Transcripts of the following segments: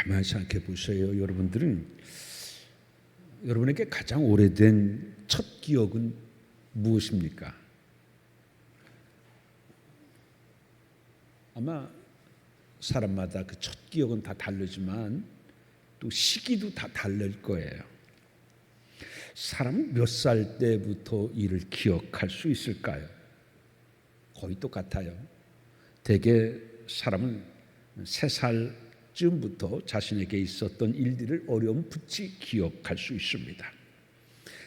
가만히 생각해 보세요. 여러분에게 가장 오래된 첫 기억은 무엇입니까? 아마 사람마다 그 첫 기억은 다 다르지만 또 시기도 다 다를 거예요. 사람은 몇 살 때부터 이를 기억할 수 있을까요? 거의 똑같아요. 대개 사람은 3살쯤부터 자신에게 있었던 일들을 어렴풋이 기억할 수 있습니다.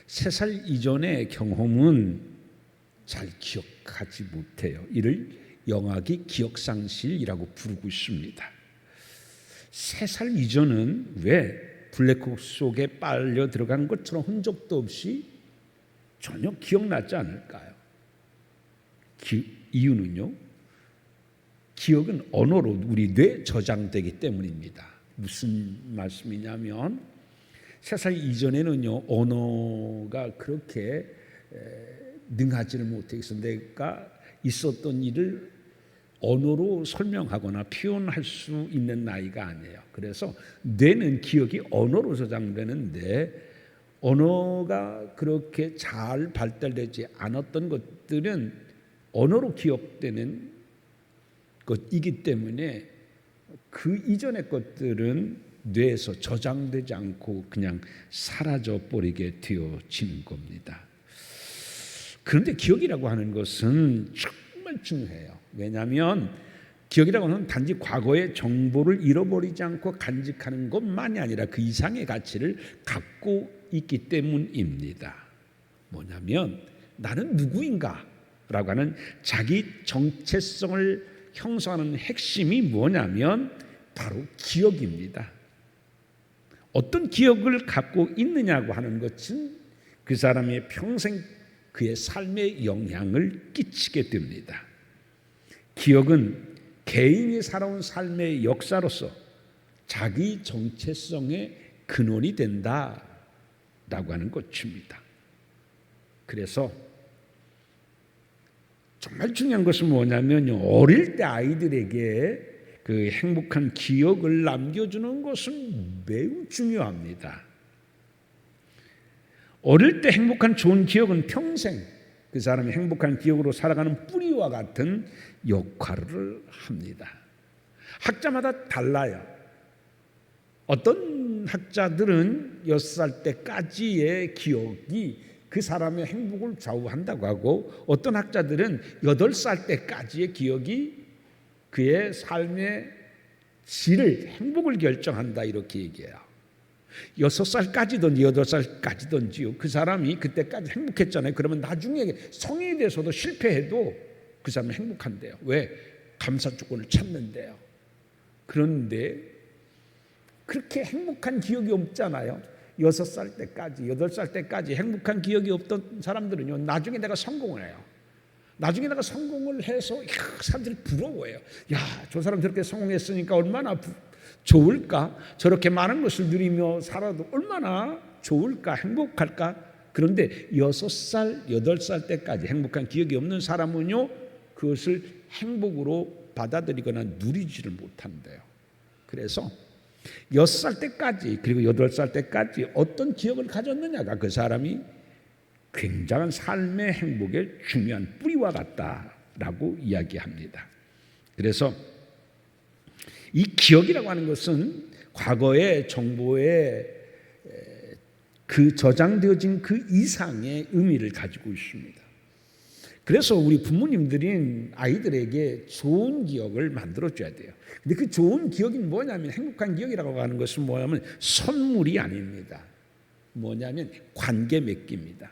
3살 이전의 경험은 잘 기억하지 못해요. 이를 영악이 기억상실이라고 부르고 있습니다. 3살 이전은 왜 블랙홀 속에 빨려 들어간 것처럼 흔적도 없이 전혀 기억나지 않을까요? 이유는요, 기억은 언어로 우리 뇌에 저장되기 때문입니다. 무슨 말씀이냐면 3살 이전에는요, 언어가 그렇게 능하지를 못해서 내가 있었던 일을 언어로 설명하거나 표현할 수 있는 나이가 아니에요. 그래서 뇌는 기억이 언어로 저장되는데 언어가 그렇게 잘 발달되지 않았던 것들은 언어로 기억되는 것이기 때문에 그 이전의 것들은 뇌에서 저장되지 않고 그냥 사라져 버리게 되어지는 겁니다. 그런데 기억이라고 하는 것은 정말 중요해요. 왜냐하면 기억이라고 하는 단지 과거의 정보를 잃어버리지 않고 간직하는 것만이 아니라 그 이상의 가치를 갖고 있기 때문입니다. 뭐냐면 나는 누구인가 라고 하는 자기 정체성을 형성하는 핵심이 뭐냐면 바로 기억입니다. 어떤 기억을 갖고 있느냐고 하는 것은 그 사람의 평생 그의 삶에 영향을 끼치게 됩니다. 기억은 개인이 살아온 삶의 역사로서 자기 정체성의 근원이 된다라고 하는 것입니다. 그래서 정말 중요한 것은 뭐냐면요, 어릴 때 아이들에게 그 행복한 기억을 남겨주는 것은 매우 중요합니다. 어릴 때 행복한 좋은 기억은 평생 그 사람이 행복한 기억으로 살아가는 뿌리와 같은 역할을 합니다. 학자마다 달라요. 어떤 학자들은 6살 때까지의 기억이 그 사람의 행복을 좌우한다고 하고, 어떤 학자들은 8살 때까지의 기억이 그의 삶의 질을, 행복을 결정한다 이렇게 얘기해요. 6살까지든지 8살까지든지요, 그 사람이 그때까지 행복했잖아요. 그러면 나중에 성인이 돼서도 실패해도 그 사람은 행복한데요. 왜? 감사 조건을 찾는데요. 그런데 그렇게 행복한 기억이 없잖아요. 6살 때까지, 8살 때까지 행복한 기억이 없던 사람들은요, 나중에 내가 성공을 해요. 나중에 내가 성공을 해서 사람들이 부러워해요. 야, 저 사람 저렇게 성공했으니까 얼마나 좋을까? 저렇게 많은 것을 누리며 살아도 얼마나 좋을까? 행복할까? 그런데 6살, 8살 때까지 행복한 기억이 없는 사람은요, 그것을 행복으로 받아들이거나 누리지를 못한대요. 그래서 6살 때까지, 그리고 8살 때까지 어떤 기억을 가졌느냐가 그 사람이 굉장한 삶의 행복의 중요한 뿌리와 같다라고 이야기합니다. 그래서 이 기억이라고 하는 것은 과거의 정보에 그 저장되어진 그 이상의 의미를 가지고 있습니다. 그래서 우리 부모님들인 아이들에게 좋은 기억을 만들어줘야 돼요. 근데 그 좋은 기억이 뭐냐면, 행복한 기억이라고 하는 것은 뭐냐면 선물이 아닙니다. 뭐냐면 관계 맺기입니다.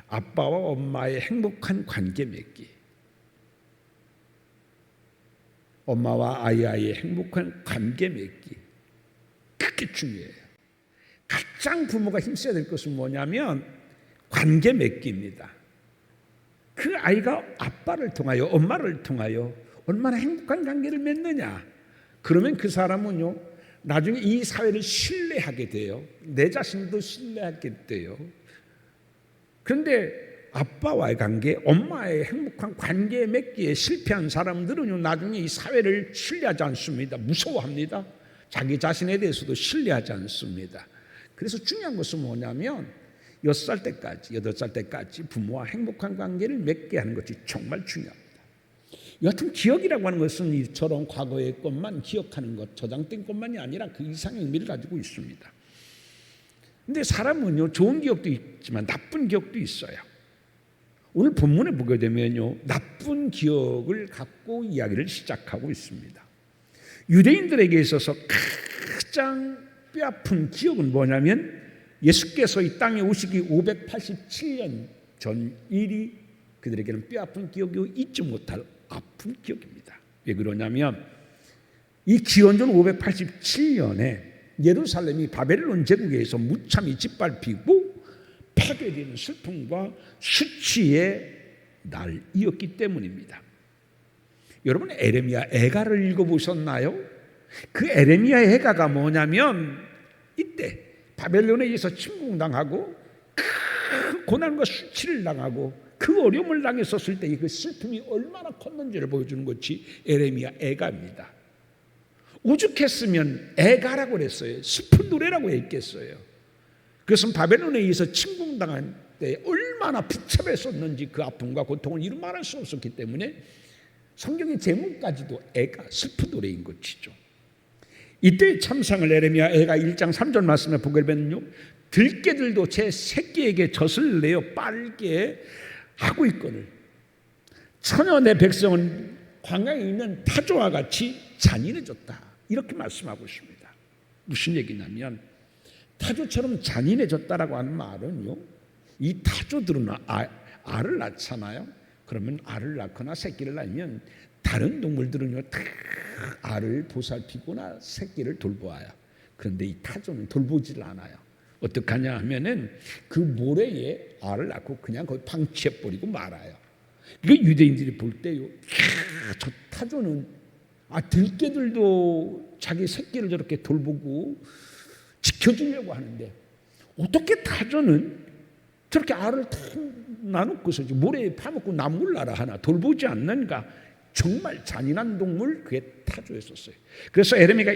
아빠와 엄마의 행복한 관계 맺기, 엄마와 아이의 행복한 관계 맺기, 그게 중요해요. 가장 부모가 힘써야 될 것은 뭐냐면 관계 맺기입니다. 그 아이가 아빠를 통하여, 엄마를 통하여 얼마나 행복한 관계를 맺느냐, 그러면 그 사람은요, 나중에 이 사회를 신뢰하게 돼요. 내 자신도 신뢰하게 돼요. 그런데 아빠와의 관계, 엄마의 행복한 관계 맺기에 실패한 사람들은요, 나중에 이 사회를 신뢰하지 않습니다. 무서워합니다. 자기 자신에 대해서도 신뢰하지 않습니다. 그래서 중요한 것은 뭐냐면 6살 때까지, 8살 때까지 부모와 행복한 관계를 맺게 하는 것이 정말 중요합니다. 여하튼 기억이라고 하는 것은 이처럼 과거의 것만 기억하는 것, 저장된 것만이 아니라 그 이상의 의미를 가지고 있습니다. 근데 사람은요, 좋은 기억도 있지만 나쁜 기억도 있어요. 오늘 본문에 보게 되면요, 나쁜 기억을 갖고 이야기를 시작하고 있습니다. 유대인들에게 있어서 가장 뼈아픈 기억은 뭐냐면 예수께서 이 땅에 오시기 587년 전 일이 그들에게는 뼈아픈 기억이 잊지 못할 아픈 기억입니다. 왜 그러냐면 이 기원전 587년에 예루살렘이 바벨론 제국에 의해서 무참히 짓밟히고 파괴되는 슬픔과 수치의 날이었기 때문입니다. 여러분 에레미야 애가를 읽어보셨나요? 그 에레미야 애가가 뭐냐면 이때 바벨론에 의해서 침공당하고 큰 고난과 수치를 당하고 그 어려움을 당했었을 때 그 슬픔이 얼마나 컸는지를 보여주는 것이 에레미야 애가입니다. 오죽했으면 애가라고 그랬어요. 슬픈 노래라고 했겠어요. 그것은 바벨론에 의해서 침공당한 때 얼마나 비참했었는지 그 아픔과 고통을 이루 말할 수 없었기 때문에 성경의 제목까지도 애가 슬픈 노래인 것이죠. 이때의 참상을 에레미야 애가 1장 3절 말씀에 보게 되면요, 들깨들도 제 새끼에게 젖을 내어 빨게 하고 있거늘 처녀 내 백성은 광야에 있는 타조와 같이 잔인해졌다, 이렇게 말씀하고 있습니다. 무슨 얘기냐면 타조처럼 잔인해졌다라고 하는 말은요, 이 타조들은 알을 낳잖아요. 그러면 알을 낳거나 새끼를 낳으면 다른 동물들은요 다 알을 보살피거나 새끼를 돌보아요. 그런데 이 타조는 돌보지를 않아요. 어떻게 하냐 하면은 그 모래에 알을 낳고 그냥 거기 방치해버리고 말아요. 그 유대인들이 볼 때요, 저 타조는 들깨들도 자기 새끼를 저렇게 돌보고 지켜주려고 하는데 어떻게 타조는 저렇게 알을 다 나놓고서 모래에 파먹고 나물나라 하나 돌보지 않는가. 정말 잔인한 동물, 그게 타조였었어요. 그래서 에레미야가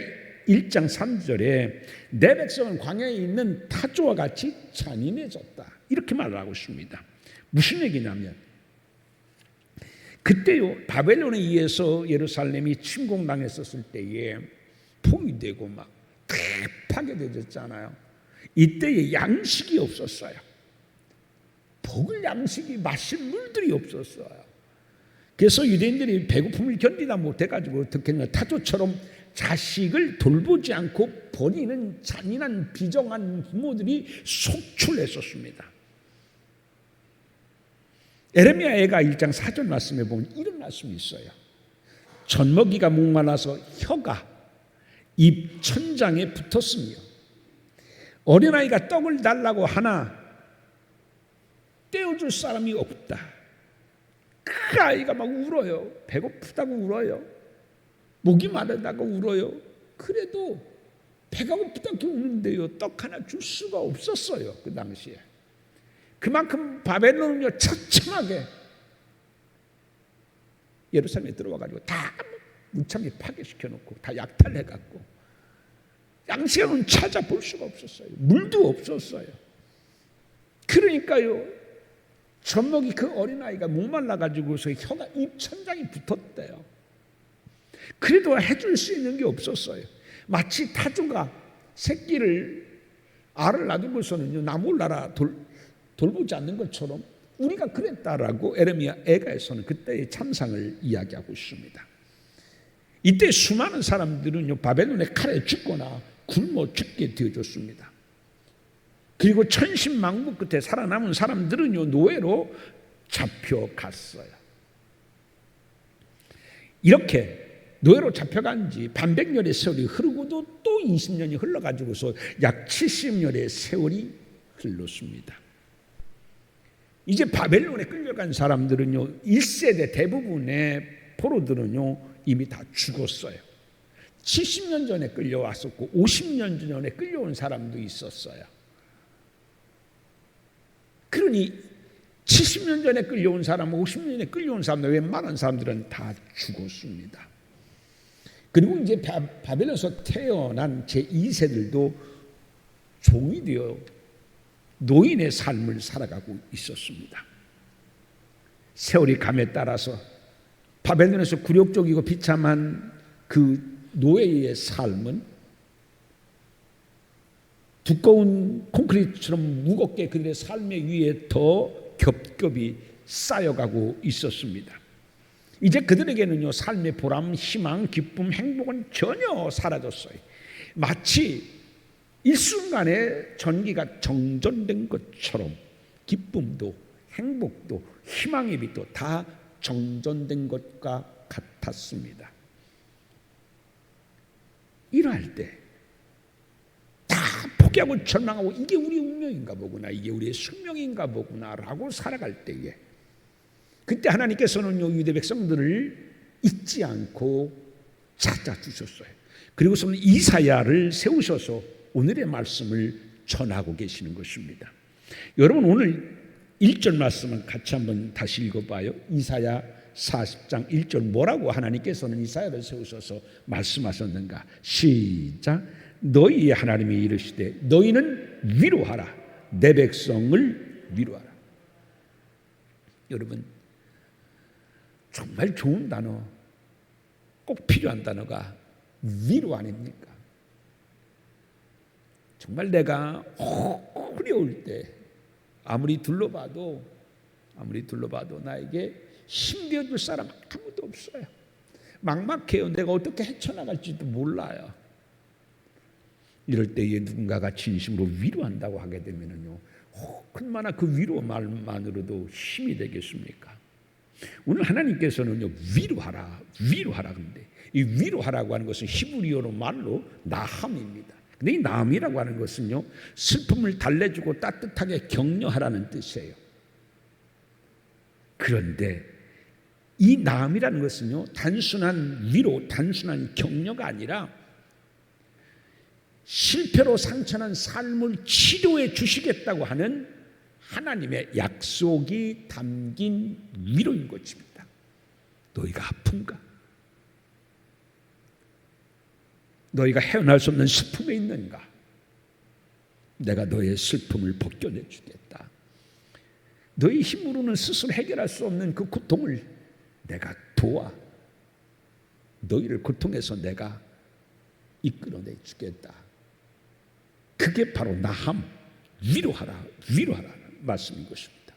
1장 3절에 내 백성은 광야에 있는 타조와 같이 잔인해졌다, 이렇게 말을 하고 있습니다. 무슨 얘기냐면 그때요 바벨론에 의해서 예루살렘이 침공당했었을 때에 포위되고 막 파괴되었잖아요. 이때에 양식이 없었어요. 먹을 양식이 마실 물들이 없었어요. 그래서 유대인들이 배고픔을 견디다 못해가지고 어떻게 했냐, 타조처럼 자식을 돌보지 않고 버리는 잔인한 비정한 부모들이 속출했었습니다. 에레미야 애가 1장 4절 말씀에 보면 이런 말씀이 있어요. 젖먹이가 목말라서 혀가 입 천장에 붙었으며 어린아이가 떡을 달라고 하나 떼어줄 사람이 없다. 그 아이가 막 울어요. 배고프다고 울어요. 목이 마르다고 울어요. 그래도 배가 고프다고 우는데요, 떡 하나 줄 수가 없었어요. 그 당시에. 그만큼 바벨론은요 처참하게 예루살렘에 들어와가지고 다 무참히 파괴시켜놓고 다 약탈해갖고 양식은 찾아볼 수가 없었어요. 물도 없었어요. 그러니까요 젖먹이 그 어린아이가 목말라가지고서 혀가 입천장이 붙었대요. 그래도 해줄 수 있는 게 없었어요. 마치 타조가 새끼를 알을 놔두고서는요 나몰라라 돌보지 않는 것처럼 우리가 그랬다라고 에레미야 애가에서는 그때의 참상을 이야기하고 있습니다. 이때 수많은 사람들은요 바벨론의 칼에 죽거나 굶어 죽게 되어졌습니다. 그리고 천신만고 끝에 살아남은 사람들은요 노예로 잡혀갔어요. 이렇게 노예로 잡혀간 지 반백년의 세월이 흐르고도 또 20년이 흘러가지고서 약 70년의 세월이 흘렀습니다. 이제 바벨론에 끌려간 사람들은요 1세대 대부분의 포로들은요 이미 다 죽었어요. 70년 전에 끌려왔었고 50년 전에 끌려온 사람도 있었어요. 그러니 70년 전에 끌려온 사람, 50년 전에 끌려온 사람들 웬만한 사람들은 다 죽었습니다. 그리고 이제 바벨론에서 태어난 제 2세들도 종이 되어 노인의 삶을 살아가고 있었습니다. 세월이 감에 따라서 바벨론에서 굴욕적이고 비참한 그 노예의 삶은 두꺼운 콘크리트처럼 무겁게 그들의 삶의 위에 더 겹겹이 쌓여가고 있었습니다. 이제 그들에게는요, 삶의 보람, 희망, 기쁨, 행복은 전혀 사라졌어요. 마치 일순간에 전기가 정전된 것처럼 기쁨도 행복도 희망의 빛도 다 정전된 것과 같았습니다. 이러할 때 다 포기하고 절망하고 이게 우리의 운명인가 보구나, 이게 우리의 숙명인가 보구나라고 살아갈 때에 그때 하나님께서는요, 유대 백성들을 잊지 않고 찾아주셨어요. 그리고서는 이사야를 세우셔서 오늘의 말씀을 전하고 계시는 것입니다. 여러분, 오늘 1절 말씀을 같이 한번 다시 읽어봐요. 이사야 40장 1절 뭐라고 하나님께서는 이사야를 세우셔서 말씀하셨는가? 시작. 너희의 하나님이 이르시되 너희는 위로하라, 내 백성을 위로하라. 여러분, 정말 좋은 단어, 꼭 필요한 단어가 위로 아닙니까? 정말 내가 어려울 때 아무리 둘러봐도 나에게 힘되어줄 사람 아무도 없어요. 막막해요. 내가 어떻게 헤쳐나갈지도 몰라요. 이럴 때에 누군가가 진심으로 위로한다고 하게 되면요, 얼마나 그 위로 말만으로도 힘이 되겠습니까? 오늘 하나님께서는요, 위로하라 그런데 이 위로하라고 하는 것은 히브리어로 말로 나함입니다. 근데 이 나함이라고 하는 것은요, 슬픔을 달래주고 따뜻하게 격려하라는 뜻이에요. 그런데 이 나함이라는 것은요, 단순한 위로, 단순한 격려가 아니라 실패로 상처난 삶을 치료해 주시겠다고 하는 하나님의 약속이 담긴 위로인 것입니다. 너희가 아픈가? 너희가 헤어날 수 없는 슬픔에 있는가? 내가 너의 슬픔을 벗겨내 주겠다. 너희 힘으로는 스스로 해결할 수 없는 그 고통을 내가 도와 너희를 고통에서 내가 이끌어내 주겠다. 그게 바로 나함, 위로하라 말씀인 것입니다.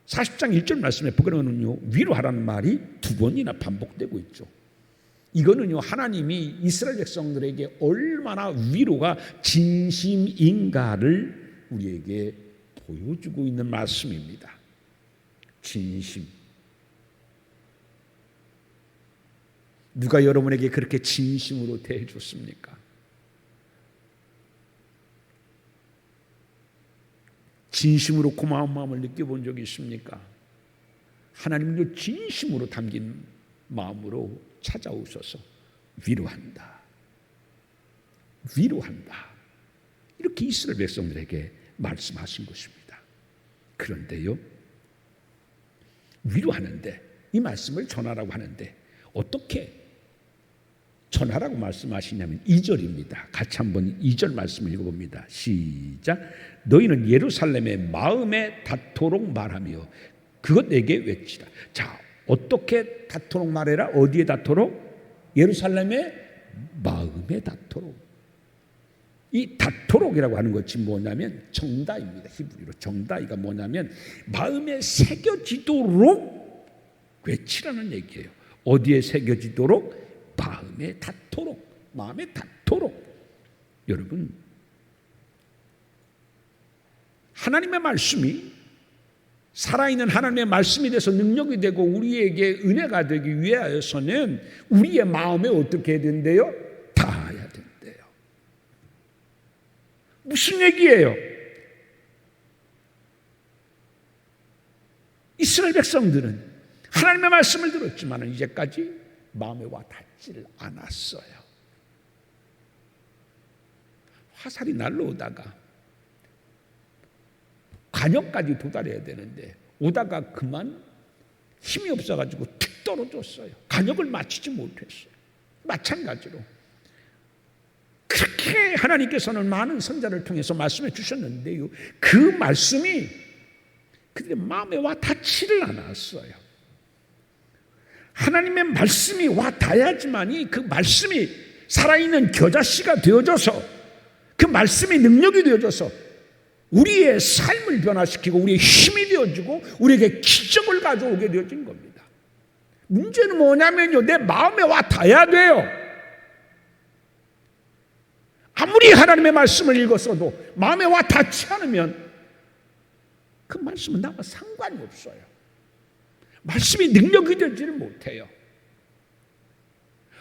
40장 1절 말씀에 보면은요, 위로하라는 말이 2번이나 반복되고 있죠. 이거는요, 하나님이 이스라엘 백성들에게 얼마나 위로가 진심인가를 우리에게 보여주고 있는 말씀입니다. 진심. 누가 여러분에게 그렇게 진심으로 대해줬습니까? 진심으로 고마운 마음을 느껴본 적이 있습니까? 하나님도 진심으로 담긴 마음으로 찾아오셔서 위로한다. 이렇게 이스라엘 백성들에게 말씀하신 것입니다. 그런데요, 위로하는데, 이 말씀을 전하라고 하는데 어떻게 전하라고 말씀하시냐면 2절입니다. 같이 한번 2절 말씀을 읽어봅니다. 시작. 너희는 예루살렘의 마음에 닿도록 말하며 그것에게 외치라. 자, 어떻게 닿도록 말해라? 어디에 닿도록? 예루살렘의 마음에 닿도록. 이 닿도록이라고 하는 것이 뭐냐면 정다입니다. 히브리로 정다이가 뭐냐면 마음에 새겨지도록 외치라는 얘기예요. 어디에 새겨지도록? 마음에 닿도록. 여러분, 하나님의 말씀이 살아있는 하나님의 말씀이 돼서 능력이 되고 우리에게 은혜가 되기 위하여서는 우리의 마음에 어떻게 해야 된대요? 닿아야 된대요. 무슨 얘기예요? 이스라엘 백성들은 하나님의 말씀을 들었지만 이제까지 마음에 와 닿지를 않았어요. 화살이 날라오다가 관역까지 도달해야 되는데 오다가 그만 힘이 없어가지고 툭 떨어졌어요. 관역을 맞추지 못했어요. 마찬가지로 그렇게 하나님께서는 많은 선자를 통해서 말씀해 주셨는데요, 그 말씀이 그들의 마음에 와 닿지를 않았어요. 하나님의 말씀이 와 닿아야지만이 그 말씀이 살아있는 겨자씨가 되어져서, 그 말씀이 능력이 되어져서 우리의 삶을 변화시키고 우리의 힘이 되어지고 우리에게 기적을 가져오게 되어진 겁니다. 문제는 뭐냐면요, 내 마음에 와 닿아야 돼요. 아무리 하나님의 말씀을 읽었어도 마음에 와 닿지 않으면 그 말씀은 나와 상관이 없어요. 말씀이 능력이 되지를 못해요.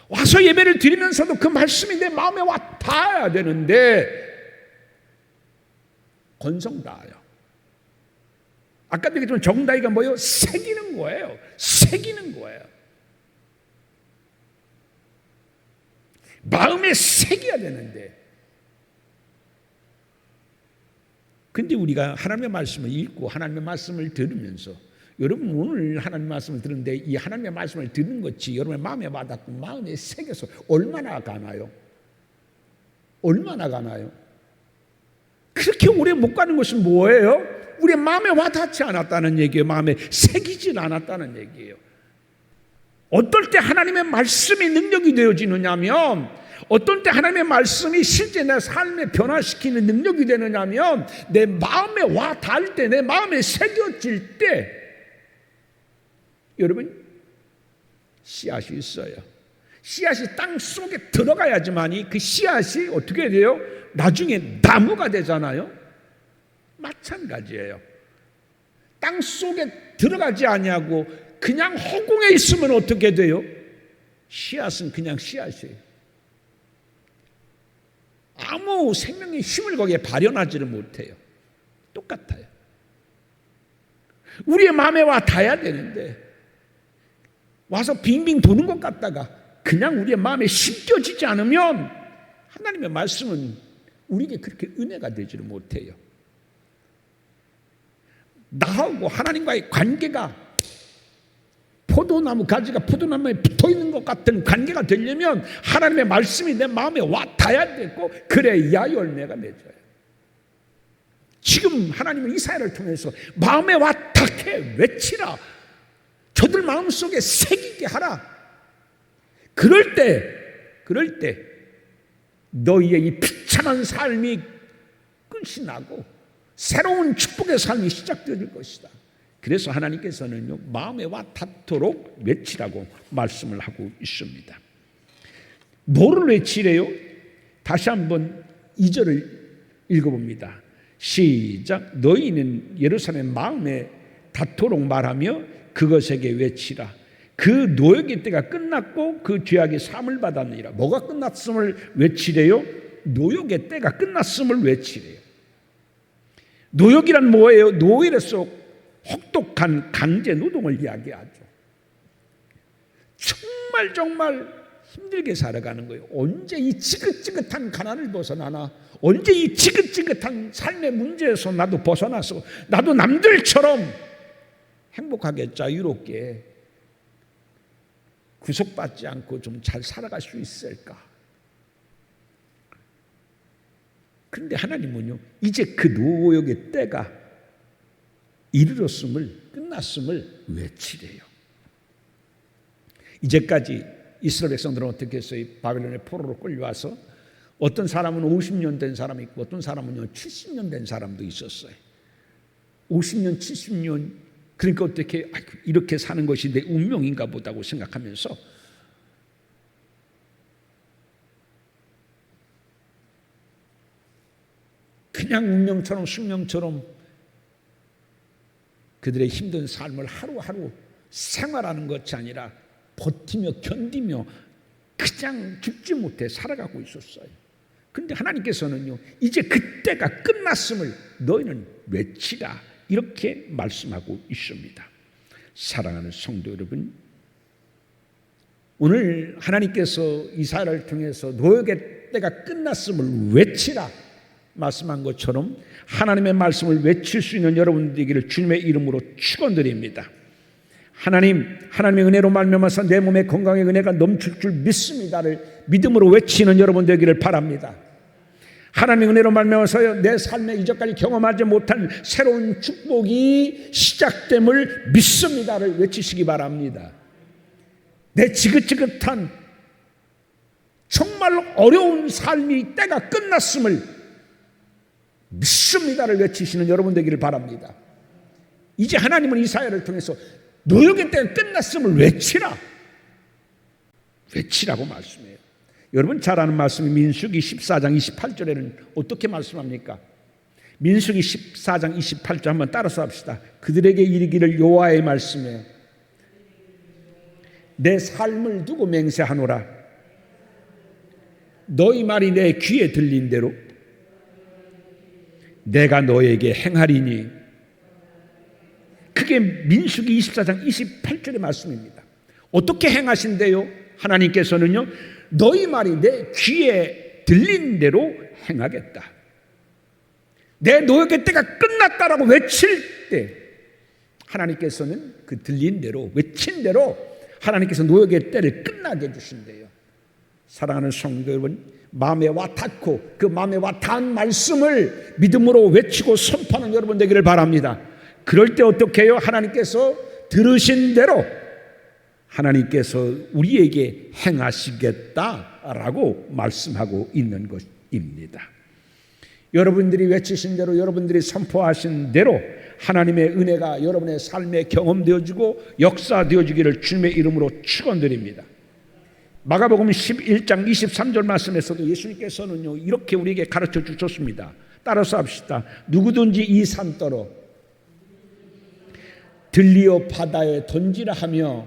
와서 예배를 드리면서도 그 말씀이 내 마음에 와 닿아야 되는데 건성다요. 아까도 얘기했지만 정다이가 뭐예요? 새기는 거예요. 새기는 거예요. 마음에 새겨야 되는데, 근데 우리가 하나님의 말씀을 읽고 하나님의 말씀을 들으면서, 여러분 오늘 하나님의 말씀을 들었는데 이 하나님의 말씀을 듣는 것이 여러분의 마음에 와닿고 마음에 새겨서 얼마나 가나요? 얼마나 가나요? 그렇게 오래 못 가는 것은 뭐예요? 우리의 마음에 와닿지 않았다는 얘기예요. 마음에 새기질 않았다는 얘기예요. 어떨 때 하나님의 말씀이 능력이 되어지느냐면, 어떤 때 하나님의 말씀이 실제 내 삶에 변화시키는 능력이 되느냐면, 내 마음에 와 닿을 때, 내 마음에 새겨질 때, 여러분 씨앗이 있어요. 씨앗이 땅 속에 들어가야지만이 그 씨앗이 어떻게 돼요? 나중에 나무가 되잖아요. 마찬가지예요. 땅 속에 들어가지 아니하고 그냥 허공에 있으면 어떻게 돼요? 씨앗은 그냥 씨앗이에요. 아무 생명의 힘을 거기에 발현하지를 못해요. 똑같아요. 우리의 마음에 와 닿아야 되는데 와서 빙빙 도는 것 같다가 그냥 우리의 마음에 심겨지지 않으면 하나님의 말씀은 우리에게 그렇게 은혜가 되지를 못해요. 나하고 하나님과의 관계가 포도나무 가지가 포도나무에 붙어있는 것 같은 관계가 되려면 하나님의 말씀이 내 마음에 와 닿아야 되고, 그래야 열매가 맺어요. 지금 하나님은 이사야를 통해서 마음에 와 닿게 외치라, 저들 마음속에 새기게 하라. 그럴 때 너희의 이 비참한 삶이 끝이 나고 새로운 축복의 삶이 시작될 것이다. 그래서 하나님께서는요, 마음에 와 닿도록 외치라고 말씀을 하고 있습니다. 뭐를 외치래요? 다시 한번 2절을 읽어봅니다. 시작. 너희는 예루살렘 마음에 닿도록 말하며 그것에게 외치라. 그 노역의 때가 끝났고 그 죄악이 사함을 받았느니라. 뭐가 끝났음을 외치래요? 노역의 때가 끝났음을 외치래요. 노역이란 뭐예요? 노예로서 혹독한 강제 노동을 이야기하죠. 정말 힘들게 살아가는 거예요. 언제 이 지긋지긋한 가난을 벗어나나? 언제 이 지긋지긋한 삶의 문제에서 나도 벗어나서 나도 남들처럼 행복하게 자유롭게 구속받지 않고 좀 잘 살아갈 수 있을까? 그런데 하나님은요, 이제 그 노역의 때가 끝났음을 외치래요. 이제까지 이스라엘 백성들은 어떻게 했어요? 바벨론의 포로로 끌려와서 어떤 사람은 50년 된 사람이 있고 어떤 사람은요 70년 된 사람도 있었어요. 50년, 70년, 그러니까 어떻게 이렇게 사는 것이 내 운명인가 보다고 생각하면서 그냥 운명처럼 숙명처럼 그들의 힘든 삶을 하루하루 생활하는 것이 아니라 버티며 견디며 그냥 죽지 못해 살아가고 있었어요. 그런데 하나님께서는요, 이제 그때가 끝났음을 너희는 외치라, 이렇게 말씀하고 있습니다. 사랑하는 성도 여러분, 오늘 하나님께서 이사야를 통해서 노역의 때가 끝났음을 외치라 말씀한 것처럼 하나님의 말씀을 외칠 수 있는 여러분 되기를 주님의 이름으로 축원드립니다. 하나님의 은혜로 말미암아서 내 몸에 건강의 은혜가 넘칠 줄 믿습니다를 믿음으로 외치는 여러분 되기를 바랍니다. 하나님의 은혜로 말미암아서 내 삶에 이전까지 경험하지 못한 새로운 축복이 시작됨을 믿습니다를 외치시기 바랍니다. 내 지긋지긋한 정말 어려운 삶이 때가 끝났음을 믿습니다를 외치시는 여러분 되기를 바랍니다. 이제 하나님은 이사야를 통해서 노역의 때가 끝났음을 외치라고 말씀해요. 여러분 잘 아는 말씀이 민수기 14장 28절에는 어떻게 말씀합니까? 민수기 14장 28절 한번 따라서 합시다. 그들에게 이르기를 여호와의 말씀에 내 삶을 두고 맹세하노라. 너희 말이 내 귀에 들린 대로 내가 너에게 행하리니. 그게 민수기 24장 28절의 말씀입니다. 어떻게 행하신대요? 하나님께서는요, 너희 말이 내 귀에 들린 대로 행하겠다. 내 노역의 때가 끝났다라고 외칠 때 하나님께서는 그 들린 대로, 외친 대로 하나님께서 노역의 때를 끝나게 해주신대요. 사랑하는 성도 여러분, 마음에 와닿고 그 마음에 와닿은 말씀을 믿음으로 외치고 선포하는 여러분 되기를 바랍니다. 그럴 때 어떻게 해요? 하나님께서 들으신 대로 하나님께서 우리에게 행하시겠다라고 말씀하고 있는 것입니다. 여러분들이 외치신 대로, 여러분들이 선포하신 대로 하나님의 은혜가 여러분의 삶에 경험되어지고 역사되어지기를 주님의 이름으로 축원드립니다. 마가복음 11장 23절 말씀에서도 예수님께서는요, 이렇게 우리에게 가르쳐 주셨습니다. 따라서 합시다. 누구든지 이 산더러 들리어 바다에 던지라 하며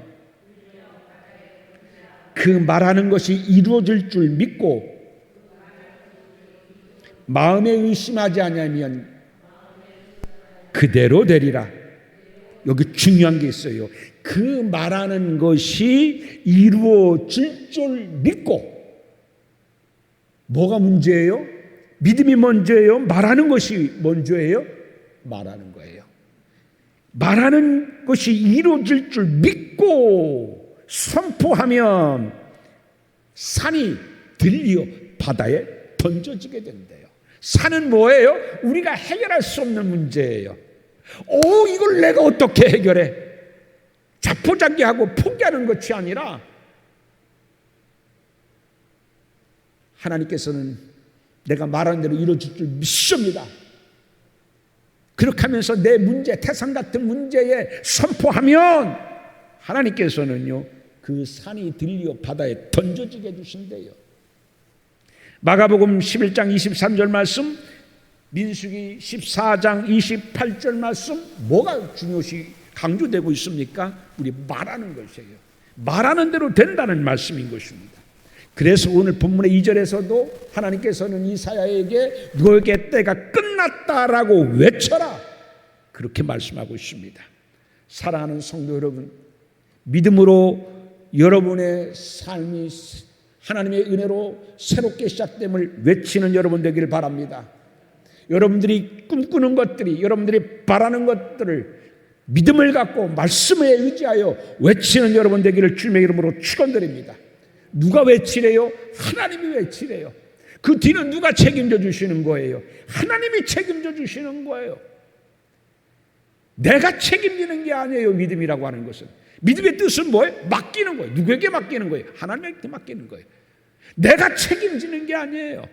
그 말하는 것이 이루어질 줄 믿고 마음에 의심하지 않으면 그대로 되리라. 여기 중요한 게 있어요. 그 말하는 것이 이루어질 줄 믿고. 뭐가 문제예요? 믿음이 먼저예요? 말하는 것이 먼저예요? 말하는 거예요. 말하는 것이 이루어질 줄 믿고 선포하면 산이 들리어 바다에 던져지게 된대요. 산은 뭐예요? 우리가 해결할 수 없는 문제예요. 이걸 내가 어떻게 해결해? 자포자기하고 포기하는 것이 아니라 하나님께서는 내가 말하는 대로 이루어질 줄 믿습니다. 그렇게 하면서 내 문제, 태산 같은 문제에 선포하면 하나님께서는요, 그 산이 들려 바다에 던져지게 해주신대요. 마가복음 11장 23절 말씀, 민수기 14장 28절 말씀, 뭐가 중요시 강조되고 있습니까? 우리 말하는 것이에요. 말하는 대로 된다는 말씀인 것입니다. 그래서 오늘 본문의 2절에서도 하나님께서는 이사야에게 너에게 때가 끝났다라고 외쳐라, 그렇게 말씀하고 있습니다. 사랑하는 성도 여러분, 믿음으로 여러분의 삶이 하나님의 은혜로 새롭게 시작됨을 외치는 여러분 되기를 바랍니다. 여러분들이 꿈꾸는 것들이, 여러분들이 바라는 것들을 믿음을 갖고 말씀에 의지하여 외치는 여러분 되기를 주님의 이름으로 축원드립니다. 누가 외치래요? 하나님이 외치래요. 그 뒤는 누가 책임져 주시는 거예요? 하나님이 책임져 주시는 거예요. 내가 책임지는 게 아니에요. 믿음이라고 하는 것은. 믿음의 뜻은 뭐예요? 맡기는 거예요. 누구에게 맡기는 거예요? 하나님께 맡기는 거예요. 내가 책임지는 게 아니에요.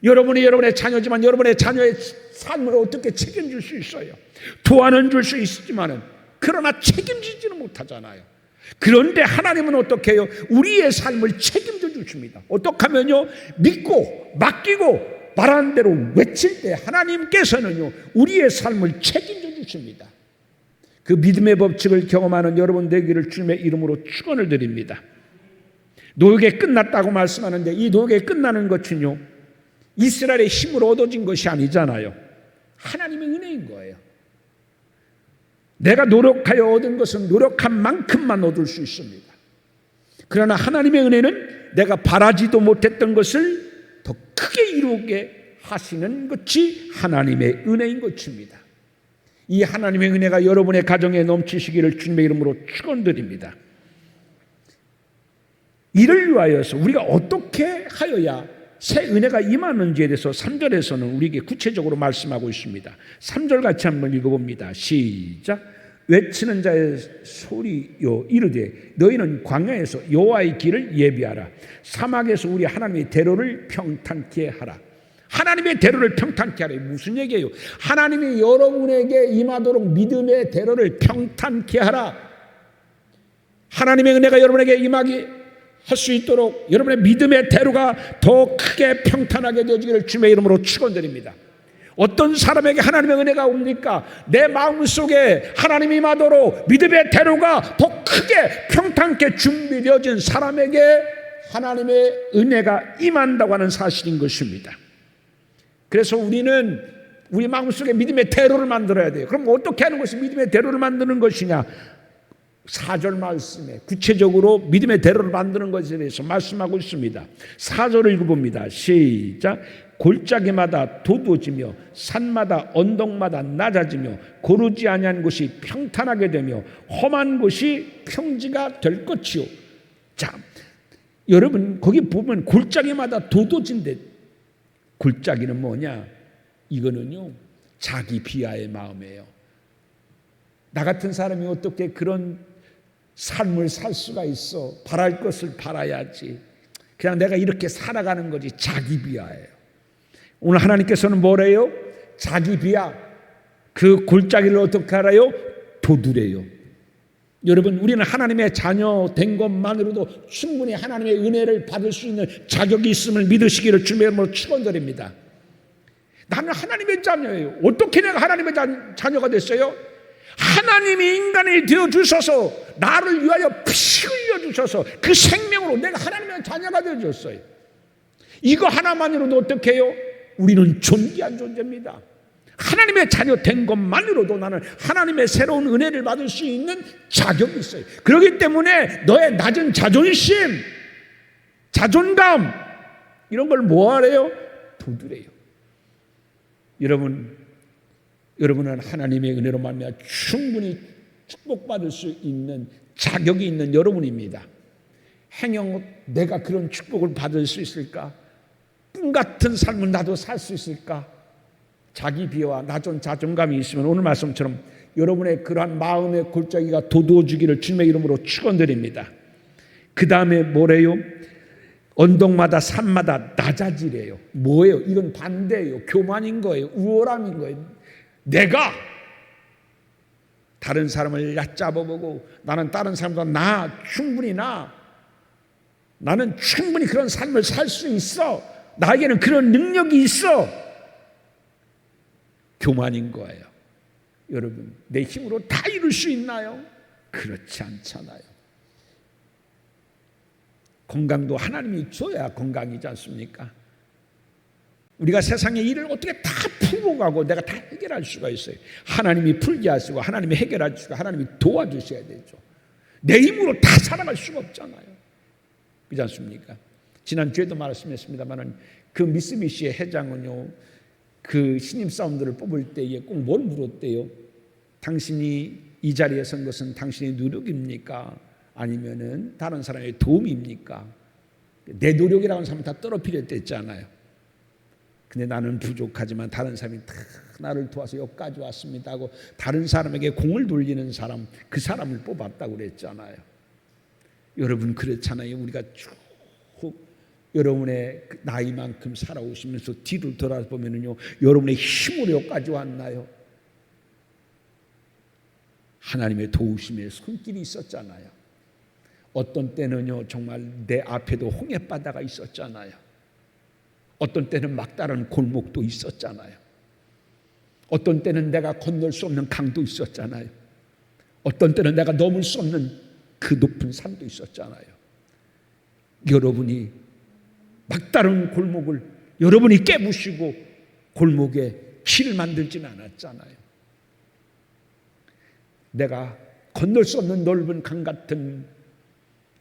여러분이 여러분의 자녀지만 여러분의 자녀의 삶을 어떻게 책임질 수 있어요? 도와는 줄 수 있지만은, 그러나 책임지지는 못하잖아요. 그런데 하나님은 어떻게 해요? 우리의 삶을 책임져 주십니다. 어떻게 하면요? 믿고 맡기고 말하는 대로 외칠 때 하나님께서는요, 우리의 삶을 책임져 주십니다. 그 믿음의 법칙을 경험하는 여러분 되기를 주님의 이름으로 축원을 드립니다. 노역이 끝났다고 말씀하는데, 이 노역이 끝나는 것은요, 이스라엘의 힘으로 얻어진 것이 아니잖아요. 하나님의 은혜인 거예요. 내가 노력하여 얻은 것은 노력한 만큼만 얻을 수 있습니다. 그러나 하나님의 은혜는 내가 바라지도 못했던 것을 더 크게 이루게 하시는 것이 하나님의 은혜인 것입니다. 이 하나님의 은혜가 여러분의 가정에 넘치시기를 주님의 이름으로 축원드립니다. 이를 위하여서 우리가 어떻게 하여야 새 은혜가 임하는지에 대해서 3절에서는 우리에게 구체적으로 말씀하고 있습니다. 3절 같이 한번 읽어봅니다. 시작. 외치는 자의 소리요 이르되 너희는 광야에서 여호와의 길을 예비하라. 사막에서 우리 하나님의 대로를 평탄케 하라. 하나님의 대로를 평탄케 하라. 무슨 얘기예요? 하나님이 여러분에게 임하도록 믿음의 대로를 평탄케 하라. 하나님의 은혜가 여러분에게 임하기 할 수 있도록 여러분의 믿음의 대로가 더 크게 평탄하게 되어지기를 주님의 이름으로 축원드립니다. 어떤 사람에게 하나님의 은혜가 옵니까? 내 마음속에 하나님이 임하도록 믿음의 대로가 더 크게 평탄케 준비되어진 사람에게 하나님의 은혜가 임한다고 하는 사실인 것입니다. 그래서 우리는 우리 마음속에 믿음의 대로를 만들어야 돼요. 그럼 어떻게 하는 것이 믿음의 대로를 만드는 것이냐? 4절 말씀에 구체적으로 믿음의 대로를 만드는 것에 대해서 말씀하고 있습니다. 4절을 읽어봅니다. 시작. 골짜기마다 돋워지며 산마다 언덕마다 낮아지며 고르지 아니한 곳이 평탄하게 되며 험한 곳이 평지가 될 것이요. 자, 여러분 거기 보면 골짜기마다 돋워진대. 골짜기는 뭐냐? 이거는요 자기 비하의 마음이에요. 나 같은 사람이 어떻게 그런 삶을 살 수가 있어? 바랄 것을 바라야지. 그냥 내가 이렇게 살아가는 거지. 자기 비하예요. 오늘 하나님께서는 뭐래요? 자기 비하. 그 골짜기를 어떻게 알아요? 도두래요. 여러분 우리는 하나님의 자녀 된 것만으로도 충분히 하나님의 은혜를 받을 수 있는 자격이 있음을 믿으시기를 주님의 이름으로 축원드립니다. 나는 하나님의 자녀예요. 어떻게 내가 하나님의 자녀가 됐어요? 하나님이 인간이 되어주셔서 나를 위하여 피 흘려주셔서 그 생명으로 내가 하나님의 자녀가 되어줬어요. 이거 하나만으로도 어떻게 해요? 우리는 존귀한 존재입니다. 하나님의 자녀 된 것만으로도 나는 하나님의 새로운 은혜를 받을 수 있는 자격이 있어요. 그렇기 때문에 너의 낮은 자존심, 자존감 이런 걸 뭐하래요? 도두래요. 여러분은 하나님의 은혜로 말미암아 충분히 축복받을 수 있는 자격이 있는 여러분입니다. 행여 내가 그런 축복을 받을 수 있을까? 꿈 같은 삶을 나도 살 수 있을까? 자기 비하와 낮은 자존감이 있으면 오늘 말씀처럼 여러분의 그러한 마음의 골짜기가 돋워지기를 주님의 이름으로 축원드립니다. 그 다음에 뭐래요? 언덕마다 산마다 낮아지래요. 뭐예요? 이건 반대예요. 교만인 거예요. 우월함인 거예요. 내가 다른 사람을 얕잡아보고 나는 다른 사람보다 충분히 나는 충분히 그런 삶을 살 수 있어. 나에게는 그런 능력이 있어. 교만인 거예요. 여러분 내 힘으로 다 이룰 수 있나요? 그렇지 않잖아요. 건강도 하나님이 줘야 건강이지 않습니까? 우리가 세상의 일을 어떻게 다 풀고 가고 내가 다 해결할 수가 있어요. 하나님이 풀게 하시고 하나님이 해결하시고 하나님이 도와주셔야 되죠. 내 힘으로 다 살아갈 수가 없잖아요. 그렇지 않습니까? 지난주에도 말씀했습니다만 그 미쓰비시의 회장은요 그 신임 사원들을 뽑을 때에 꼭 뭘 물었대요? 당신이 이 자리에 선 것은 당신의 노력입니까? 아니면은 다른 사람의 도움입니까? 내 노력이라고 하는 사람은 다 떨어뜨렸댔잖아요. 근데 나는 부족하지만 다른 사람이 다 나를 도와서 여기까지 왔습니다 하고 다른 사람에게 공을 돌리는 사람, 그 사람을 뽑았다고 그랬잖아요. 여러분 그렇잖아요. 우리가 쭉 여러분의 나이만큼 살아오시면서 뒤를 돌아보면요 여러분의 힘으로 여기까지 왔나요? 하나님의 도우심의 손길이 있었잖아요. 어떤 때는요 정말 내 앞에도 홍해바다가 있었잖아요. 어떤 때는 막다른 골목도 있었잖아요. 어떤 때는 내가 건널 수 없는 강도 있었잖아요. 어떤 때는 내가 넘을 수 없는 그 높은 산도 있었잖아요. 여러분이 막다른 골목을 여러분이 깨부시고 골목에 길을 만들지는 않았잖아요. 내가 건널 수 없는 넓은 강 같은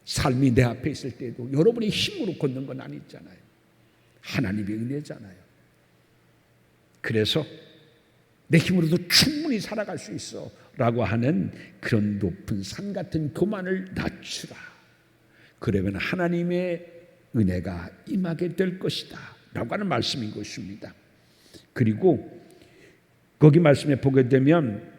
삶이 내 앞에 있을 때도 여러분의 힘으로 걷는 건 아니잖아요. 하나님의 은혜잖아요. 그래서 내 힘으로도 충분히 살아갈 수 있어 라고 하는 그런 높은 산 같은 교만을 낮추라. 그러면 하나님의 은혜가 임하게 될 것이다 라고 하는 말씀인 것입니다. 그리고 거기 말씀에 보게 되면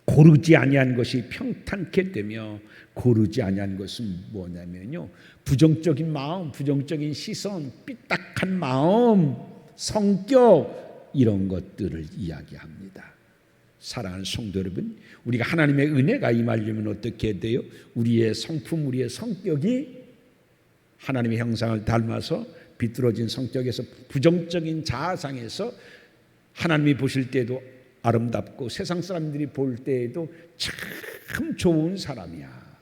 고르지 아니한 것이 평탄케 되며, 고르지 아니한 것은 뭐냐면요, 부정적인 마음, 부정적인 시선, 삐딱한 마음, 성격, 이런 것들을 이야기합니다. 사랑하는 성도 여러분, 우리가 하나님의 은혜가 임하려면 어떻게 돼요? 우리의 성품, 우리의 성격이 하나님의 형상을 닮아서 비뚤어진 성격에서, 부정적인 자아상에서 하나님이 보실 때도 아름답고 세상 사람들이 볼 때에도 참 좋은 사람이야.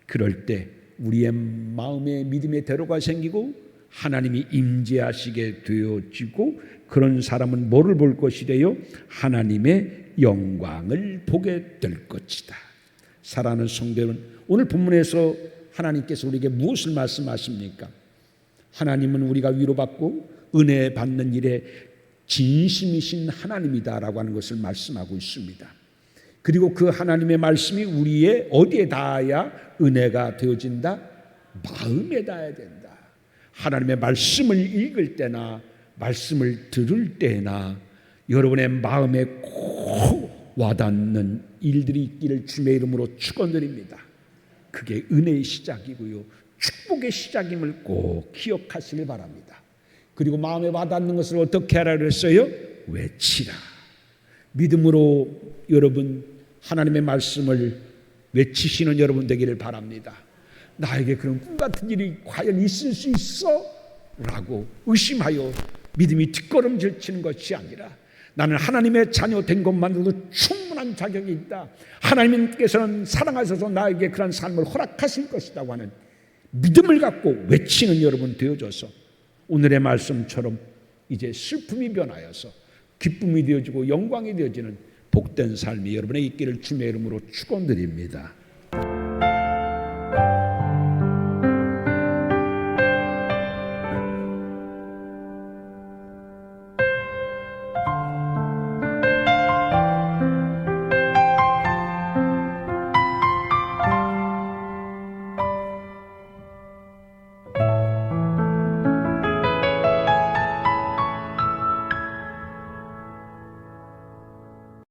그럴 때 우리의 마음에 믿음의 대로가 생기고 하나님이 임재하시게 되어지고, 그런 사람은 뭐를 볼 것이래요? 하나님의 영광을 보게 될 것이다. 사랑하는 성도 여러분, 오늘 본문에서 하나님께서 우리에게 무엇을 말씀하십니까? 하나님은 우리가 위로받고 은혜 받는 일에 진심이신 하나님이다라고 하는 것을 말씀하고 있습니다. 그리고 그 하나님의 말씀이 우리의 어디에 닿아야 은혜가 되어진다? 마음에 닿아야 된다. 하나님의 말씀을 읽을 때나 말씀을 들을 때나 여러분의 마음에 꼭 와닿는 일들이 있기를 주의 이름으로 축원드립니다. 그게 은혜의 시작이고요, 축복의 시작임을 꼭 기억하시길 바랍니다. 그리고 마음에 와닿는 것을 어떻게 하라 그랬어요? 외치라. 믿음으로 여러분 하나님의 말씀을 외치시는 여러분 되기를 바랍니다. 나에게 그런 꿈 같은 일이 과연 있을 수 있어? 라고 의심하여 믿음이 뒷걸음질 치는 것이 아니라, 나는 하나님의 자녀 된 것만으로도 충분한 자격이 있다, 하나님께서는 사랑하셔서 나에게 그런 삶을 허락하실 것이라고 하는 믿음을 갖고 외치는 여러분 되어져서 오늘의 말씀처럼 이제 슬픔이 변하여서 기쁨이 되어지고 영광이 되어지는 복된 삶이 여러분의 있기를 주님의 이름으로 축원드립니다.